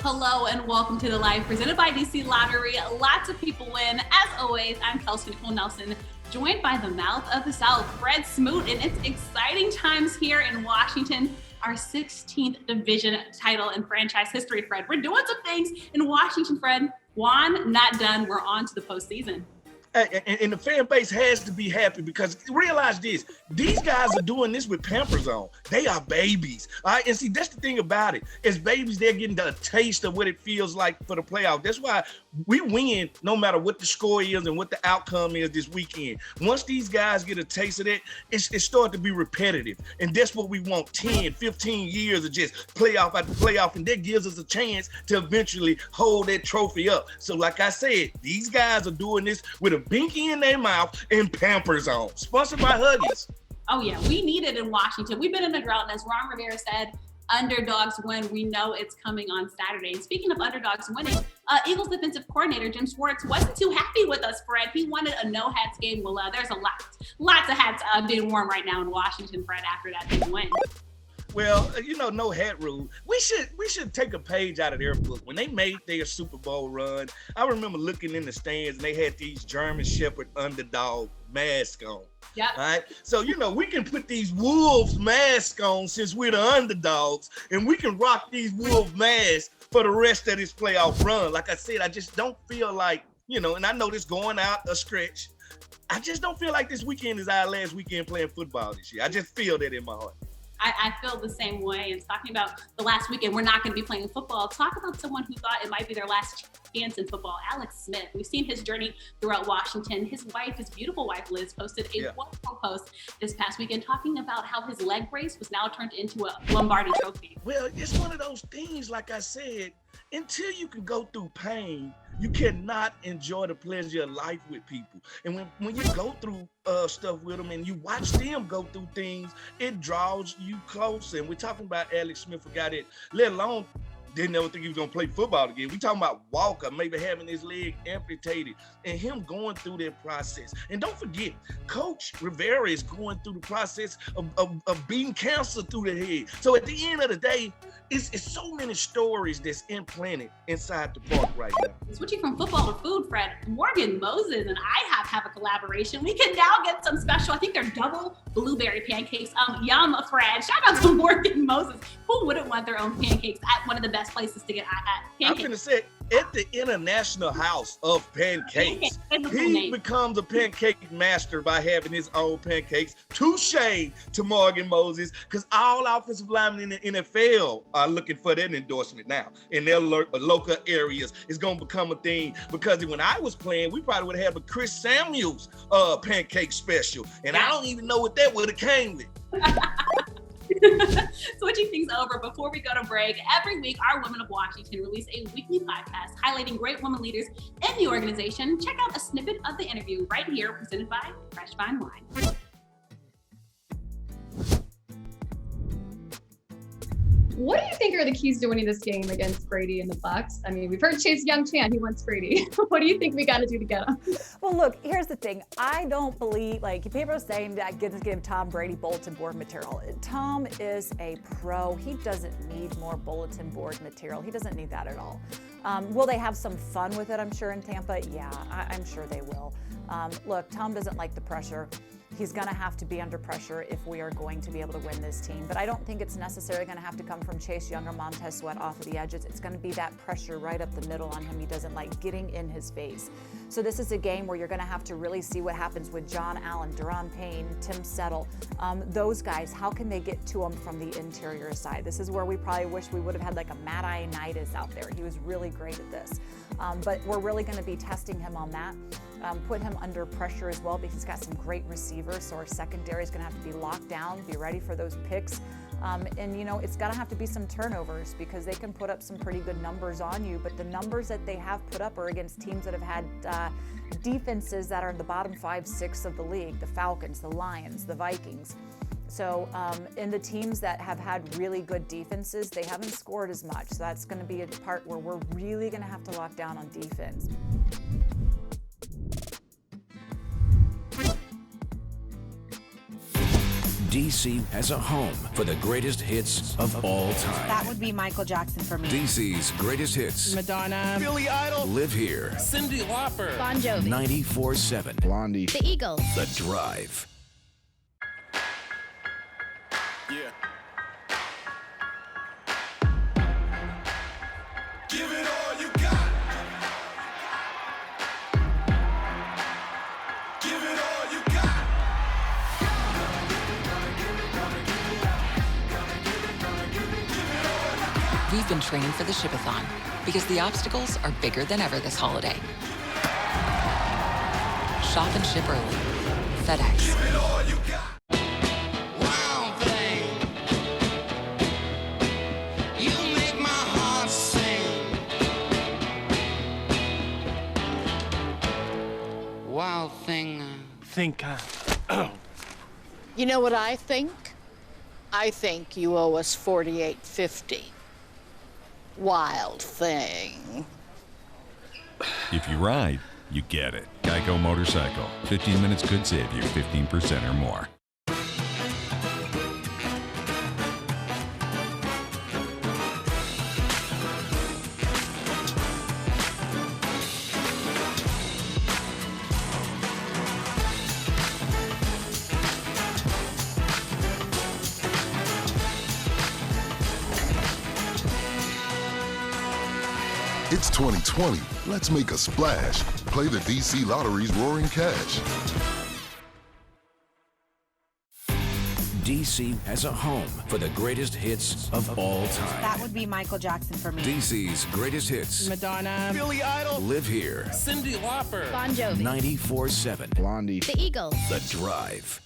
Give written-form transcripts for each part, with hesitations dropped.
Hello and welcome to The Live, presented by DC Lottery. Lots of people win. As always, I'm Kelsey Nicole Nelson, joined by the mouth of the South, Fred Smoot, and it's exciting times here in Washington. Our 16th division title in franchise history, Fred. We're doing some things in Washington, Fred. One, not done. We're on to the postseason. And the fan base has to be happy because realize this, these guys are doing this with Pampers on. They are babies, all right? And see, that's the thing about it. As babies, they're getting a taste of what it feels like for the playoff. That's why we win no matter what the score is and what the outcome is this weekend. Once these guys get a taste of that, it starts to be repetitive. And that's what we want, 10, 15 years of just playoff after playoff. And that gives us a chance to eventually hold that trophy up. So like I said, these guys are doing this with a binky in their mouth and Pampers on. Sponsored by Huggies. Oh yeah, we need it in Washington. We've been in a drought, and as Ron Rivera said, underdogs win. We know it's coming on Saturday. And speaking of underdogs winning, Eagles defensive coordinator Jim Schwartz wasn't too happy with us, Fred. He wanted a no-hats game. Well, there's lots of hats being worn right now in Washington, Fred, after that big win. Well, no hat rule. We should take a page out of their book. When they made their Super Bowl run, I remember looking in the stands and they had these German Shepherd underdog masks on. Yeah. All right. So, we can put these Wolves masks on since we're the underdogs, and we can rock these Wolves masks for the rest of this playoff run. Like I said, I just don't feel like, and I know this going out a stretch. I just don't feel like this weekend is our last weekend playing football this year. I just feel that in my heart. I feel the same way. And talking about the last weekend, we're not going to be playing football. Talk about someone who thought it might be their last chance in football, Alex Smith. We've seen his journey throughout Washington. His beautiful wife, Liz, posted a wonderful post this past weekend talking about how his leg brace was now turned into a Lombardi trophy. Well, it's one of those things, like I said, until you can go through pain, you cannot enjoy the pleasure of life with people. And when you go through stuff with them and you watch them go through things, it draws you closer. And we're talking about Alex Smith, a guy that, let alone, didn't ever think he was going to play football again. We talking about Walker maybe having his leg amputated and him going through that process. And don't forget, Coach Rivera is going through the process of beating cancer through the head. So at the end of the day, it's so many stories that's implanted inside the park right now. Switching from football to food, Fred, Morgan Moses and I have a collaboration. We can now get some special, I think they're double blueberry pancakes. Yum, Fred. Shout out to Morgan Moses. Who wouldn't want their own pancakes at one of the best places to get pancakes? I'm gonna say, at the International House of Pancakes, he becomes a pancake master by having his own pancakes. Touche to Morgan Moses, because all offensive linemen in the NFL are looking for that endorsement now in their local areas. It's going to become a thing, because when I was playing, we probably would have a Chris Samuels pancake special, and I don't even know what that would have came with. Switching things over before we go to break, every week our Women of Washington release a weekly podcast highlighting great women leaders in the organization. Check out a snippet of the interview right here, presented by Fresh Fine Wine. What do you think are the keys to winning this game against Brady and the Bucs? I mean, we've heard Chase Young chant he wants Brady. What do you think we got to do to get him? Well, look, here's the thing. I don't believe, people are saying that give Tom Brady bulletin board material. Tom is a pro. He doesn't need more bulletin board material. He doesn't need that at all. Will they have some fun with it, I'm sure, in Tampa? Yeah, I'm sure they will. Look, Tom doesn't like the pressure. He's going to have to be under pressure if we are going to be able to win this team. But I don't think it's necessarily going to have to come from Chase Young or Montez Sweat off of the edges. It's going to be that pressure right up the middle on him. He doesn't like getting in his face. So this is a game where you're going to have to really see what happens with John Allen, Daron Payne, Tim Settle. Those guys, how can they get to him from the interior side? This is where we probably wish we would have had like a Matt Ioannidis out there. He was really great at this. But we're really going to be testing him on that. Put him under pressure as well, because he's got some great receivers. So our secondary is going to have to be locked down, be ready for those picks. And it's going to have to be some turnovers, because they can put up some pretty good numbers on you. But the numbers that they have put up are against teams that have had defenses that are in the bottom 5, 6 of the league: the Falcons, the Lions, the Vikings. So in the teams that have had really good defenses, they haven't scored as much. So that's going to be a part where we're really going to have to lock down on defense. DC has a home for the greatest hits of all time. That would be Michael Jackson for me. DC's greatest hits Madonna, Billy Idol, live here. Cyndi Lauper, Bon Jovi, 94.7 Blondie, The Eagles. The Drive. yeah. Give it all you got. Give it all you got. We've been training for the Shipathon because the obstacles are bigger than ever this holiday. Shop and ship early. FedEx. Give it all you got. Round thing. You make my heart sing. Wild thing. You know what I think? I think you owe us $48.50. Wild thing. If you ride, you get it. Geico Motorcycle. 15 minutes could save you 15% or more. It's 2020. Let's make a splash. Play the DC Lottery's Roaring Cash. DC has a home for the greatest hits of all time. That would be Michael Jackson for me. DC's greatest hits Madonna, Billy Idol, live here. Cyndi Lauper, Bon Jovi, 94.7 Blondie, The Eagles. The Drive.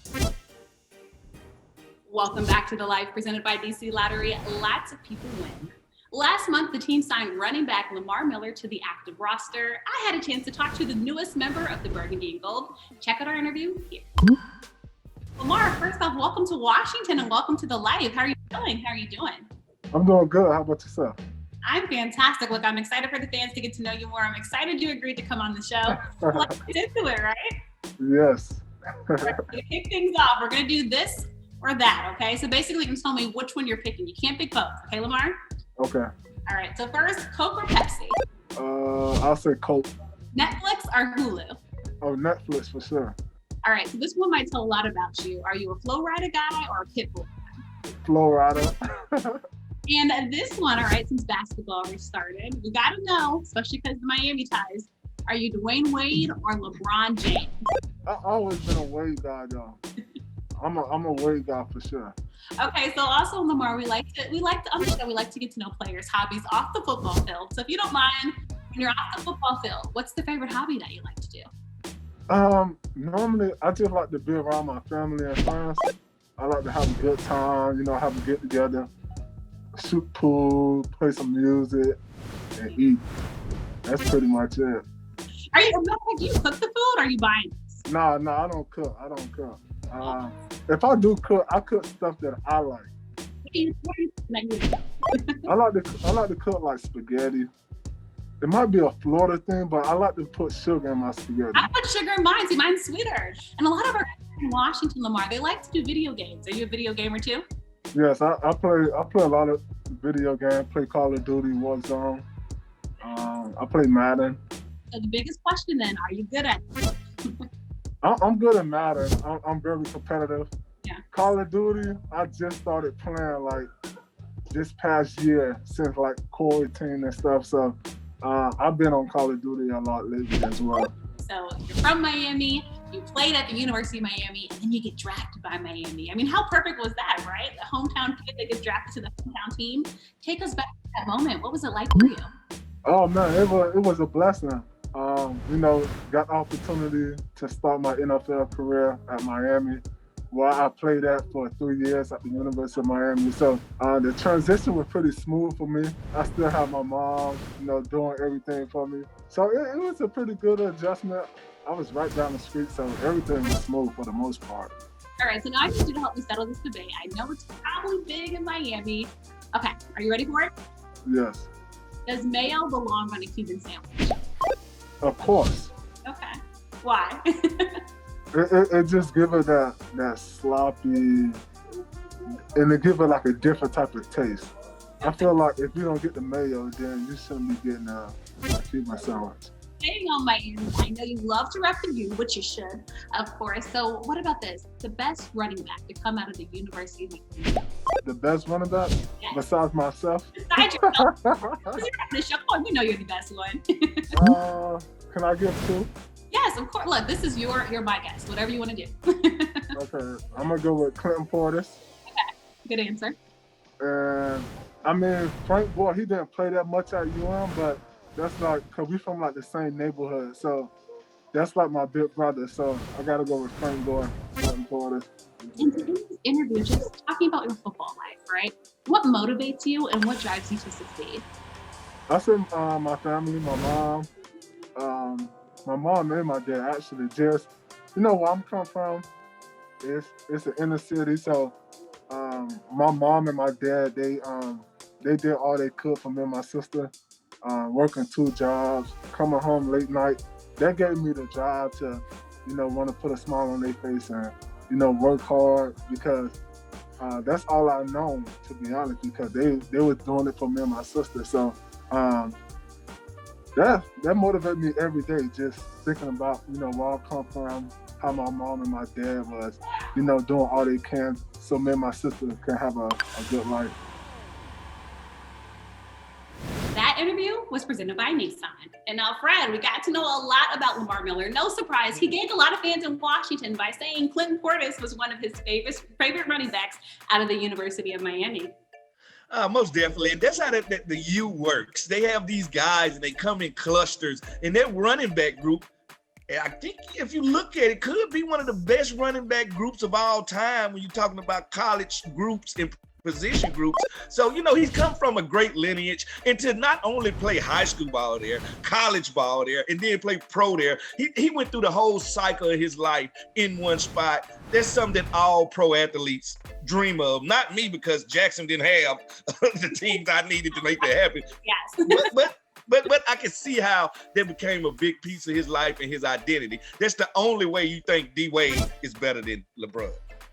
Welcome back to The Life presented by DC Lottery. Lots of people win. Last month, the team signed running back Lamar Miller to the active roster. I had a chance to talk to the newest member of the Burgundy and Gold. Check out our interview here. Lamar, first off, welcome to Washington and welcome to The Life. How are you doing? How are you doing? I'm doing good. How about yourself? I'm fantastic. Look, I'm excited for the fans to get to know you more. I'm excited you agreed to come on the show. Let's get into it, right? Yes. To kick things off, we're going to do this or that, okay? So basically, you can tell me which one you're picking. You can't pick both, okay, Lamar? Okay. All right, so first, Coke or Pepsi? I'll say Coke. Netflix or Hulu? Oh, Netflix for sure. All right, so this one might tell a lot about you. Are you a Flow Rider guy or a Pitbull? Flow Rider. And this one, all right, since basketball restarted, we got to know, especially because of the Miami ties, are you Dwayne Wade or LeBron James? I've always been a Wade guy, though. I'm a Wade guy for sure. Okay, so also Lamar, we like to get to know players' hobbies off the football field. So if you don't mind, when you're off the football field, what's the favorite hobby that you like to do? Normally I just like to be around my family and friends. I like to have a good time, have a get together, shoot pool, play some music, and eat. That's pretty much it. Are you cook the food or are you buying this? No, I don't cook. If I do cook, I cook stuff that I like. I like to cook like spaghetti. It might be a Florida thing, but I like to put sugar in my spaghetti. I put sugar in mine. See, mine's sweeter. And a lot of our guys in Washington, Lamar, they like to do video games. Are you a video gamer too? Yes, I play a lot of video games. Play Call of Duty, Warzone. I play Madden. So the biggest question then, are you good at it? I'm good at Madden. I'm very competitive. Yeah. Call of Duty, I just started playing like this past year since like quarantine and stuff. So I've been on Call of Duty a lot lately as well. So you're from Miami, you played at the University of Miami, and then you get drafted by Miami. I mean, how perfect was that, right? A hometown kid that gets drafted to the hometown team. Take us back to that moment. What was it like for you? Oh man, it was a blessing. Got the opportunity to start my NFL career at Miami, where I played at for 3 years at the University of Miami. So the transition was pretty smooth for me. I still have my mom, doing everything for me. So it was a pretty good adjustment. I was right down the street, so everything was smooth for the most part. All right, so now I need you to help me settle this debate. I know it's probably big in Miami. Okay, are you ready for it? Yes. Does mayo belong on a Cuban sandwich? Of course. Okay. Why? It just gives it that sloppy, and it give it like a different type of taste. I feel like if you don't get the mayo, then you shouldn't be getting a Cuban sandwich. Staying on my end, I know you love to rep the U, which you should, of course. So what about this? The best running back to come out of the University of Michigan. The best running back? Yes. Besides myself? Besides yourself. You're on the show. Oh, we know you're the best one. Can I give 2? Yes, of course. Look, this is your my guess. Whatever you want to do. Okay, I'm gonna go with Clinton Quartus. Okay, good answer. And I mean, Frank Boy, he didn't play that much at UM, but that's like, cause we from like the same neighborhood, so that's like my big brother. So I gotta go with Frank Boy, Clinton Quartus. In today's interview, just talking about your football life, right? What motivates you and what drives you to succeed? I said my family, my mom and my dad actually. Just, you know, where I'm come from, it's an inner city, so my mom and my dad, they did all they could for me and my sister, working 2 jobs, coming home late night. That gave me the drive to, you know, want to put a smile on their face and, you know, work hard, because that's all I know, to be honest, because they were doing it for me and my sister. So that motivated me every day, just thinking about, you know, where I come from, how my mom and my dad was, you know, doing all they can so me and my sister can have a good life. That interview was presented by Nissan. And now, Fred, we got to know a lot about Lamar Miller. No surprise, he gained a lot of fans in Washington by saying Clinton Quartus was one of his favorite running backs out of the University of Miami. Most definitely. And that's how the U works. They have these guys and they come in clusters, and their running back group, I think if you look at it, could be one of the best running back groups of all time when you're talking about college groups and position groups. So, you know, he's come from a great lineage, and to not only play high school ball there, college ball there, and then play pro there, he went through the whole cycle of his life in one spot. That's something that all pro athletes dream of. Not me, because Jackson didn't have the teams I needed to make that happen. Yes. But I can see how that became a big piece of his life and his identity. That's the only way you think D Wade is better than LeBron.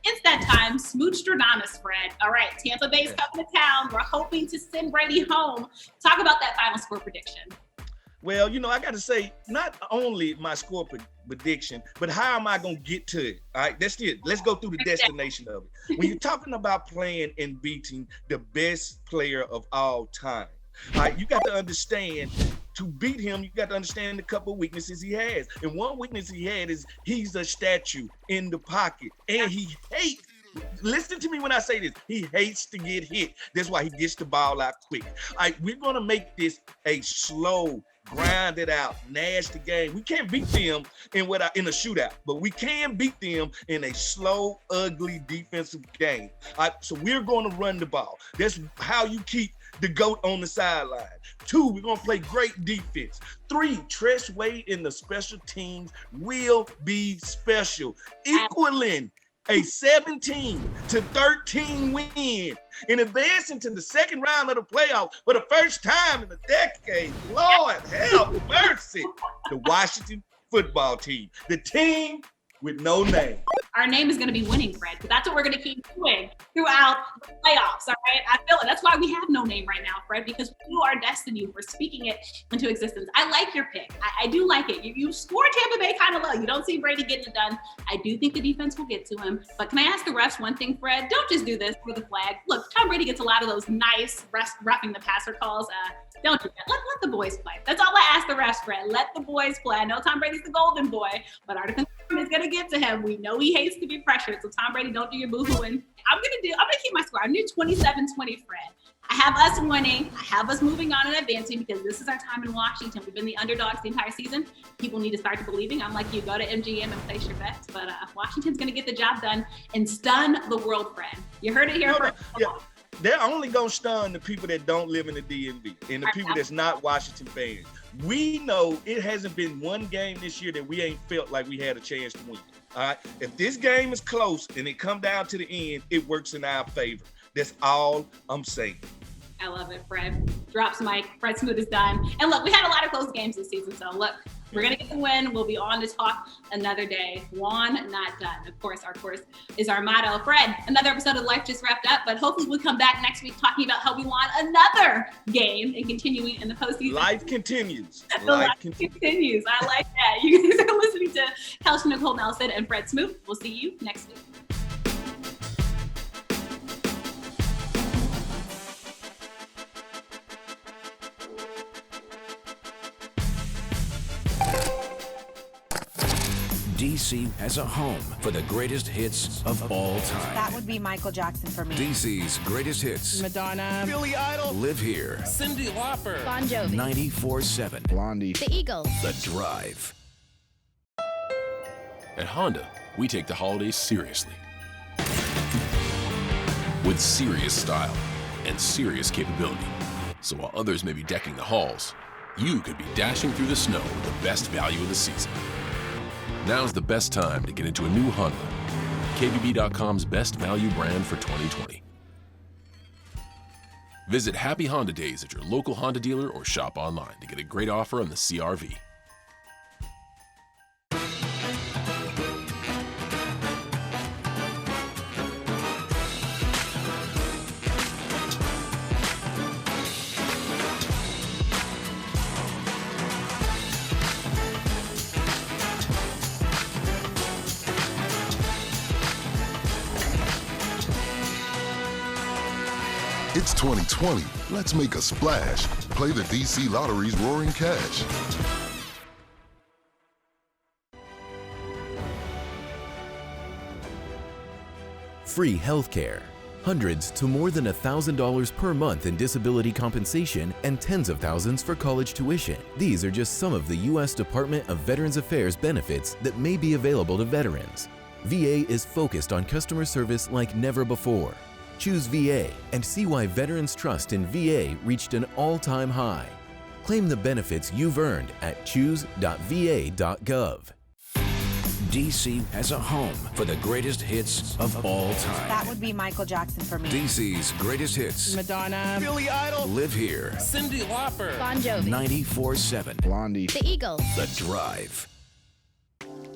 It's that time, Smoot Stradamus, Fred. All right, Tampa Bay's coming to town. We're hoping to send Brady home. Talk about that final score prediction. Well, you know, I got to say, not only my score prediction, but how am I going to get to it? All right, that's it. Let's go through the destination of it. When you're talking about playing and beating the best player of all time, all right, you got to understand, to beat him, you got to understand a couple of weaknesses he has. And one weakness he had is he's a statue in the pocket, and he hates, listen to me when I say this, he hates to get hit. That's why he gets the ball out quick. All right, we're going to make this a slow, grinded out, nasty game. We can't beat them in a shootout, but we can beat them in a slow, ugly defensive game. All right, so we're going to run the ball. That's how you keep the GOAT on the sideline. 2, we're going to play great defense. 3, Tress Wade in the special teams will be special, equaling a 17-13 win and advancing to the second round of the playoffs for the first time in a decade. Lord have mercy. The Washington football team, the team with no name. Our name is going to be winning, Fred, because that's what we're going to keep doing throughout the playoffs, all right? I feel it. That's why we have no name right now, Fred, because we knew our destiny. We're speaking it into existence. I like your pick. I do like it. You scored Tampa Bay kind of low. You don't see Brady getting it done. I do think the defense will get to him. But can I ask the refs one thing, Fred? Don't just do this for the flag. Look, Tom Brady gets a lot of those nice roughing the passer calls. Don't do that. Let the boys play. That's all I ask the refs, Fred. Let the boys play. I know Tom Brady's the golden boy, but our defense is going to get to him. We know he hates to be pressured. So Tom Brady, don't do your boo-hooing. I'm going to keep my score. I'm near 27-20, Fred. I have us winning. I have us moving on and advancing because this is our time in Washington. We've been the underdogs the entire season. People need to start to believing. I'm like you, go to MGM and place your bets. But Washington's going to get the job done and stun the world, Fred. You heard it here first. Yeah. They're only going to stun the people that don't live in the DMV and the people that's not Washington fans. We know it hasn't been one game this year that we ain't felt like we had a chance to win. All right. If this game is close and it come down to the end, it works in our favor. That's all I'm saying. I love it, Fred. Drops mic. Fred Smoot is done. And look, we had a lot of close games this season. So look, We're going to get the win. We'll be on to talk another day. Won, not done. Of course, our course is our motto. Fred, another episode of Life just wrapped up, but hopefully we'll come back next week talking about how we won another game and continuing in the postseason. Life continues. Life continues. I like that. You guys are listening to Kelsey, Nicole Nelson, and Fred Smoot. We'll see you next week. DC has a home for the greatest hits of all time. That would be Michael Jackson for me. DC's greatest hits. Madonna. Billy Idol. Live here. Cyndi Lauper. Bon Jovi. 94.7. Blondie. The Eagles. The Drive. At Honda, we take the holidays seriously. With serious style and serious capability. So while others may be decking the halls, you could be dashing through the snow with the best value of the season. Now's the best time to get into a new Honda. KBB.com's best value brand for 2020. Visit Happy Honda Days at your local Honda dealer or shop online to get a great offer on the CR-V. It's 2020. Let's make a splash. Play the DC Lottery's Roaring Cash. Free healthcare. Hundreds to more than $1,000 per month in disability compensation and tens of thousands for college tuition. These are just some of the U.S. Department of Veterans Affairs benefits that may be available to veterans. VA is focused on customer service like never before. Choose VA and see why veterans' trust in VA reached an all-time high. Claim the benefits you've earned at choose.va.gov. DC has a home for the greatest hits of all time. That would be Michael Jackson for me. DC's greatest hits. Madonna. Billy Idol. Live here. Cyndi Lauper. Bon Jovi. 94.7. Blondie. The Eagles. The Drive.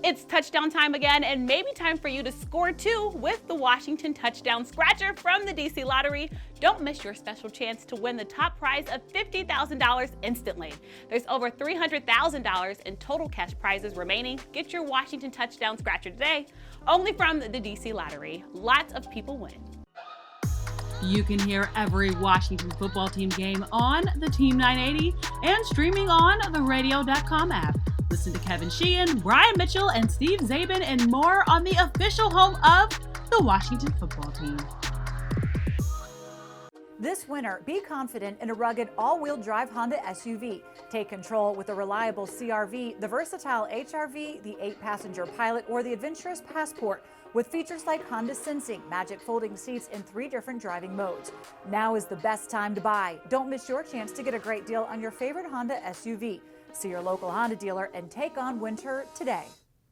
It's touchdown time again, and maybe time for you to score too with the Washington Touchdown Scratcher from the DC Lottery. Don't miss your special chance to win the top prize of $50,000 instantly. There's over $300,000 in total cash prizes remaining. Get your Washington Touchdown Scratcher today, only from the DC Lottery. Lots of people win. You can hear every Washington football team game on the Team 980 and streaming on the radio.com app. Listen to Kevin Sheehan, Brian Mitchell, and Steve Zabin and more on the official home of the Washington football team. This winter, be confident in a rugged all-wheel drive Honda SUV. Take control with a reliable CR-V, the versatile HR-V, the 8-passenger Pilot, or the adventurous Passport, with features like Honda Sensing, magic folding seats, and 3 different driving modes. Now is the best time to buy. Don't miss your chance to get a great deal on your favorite Honda SUV. See your local Honda dealer and take on winter today.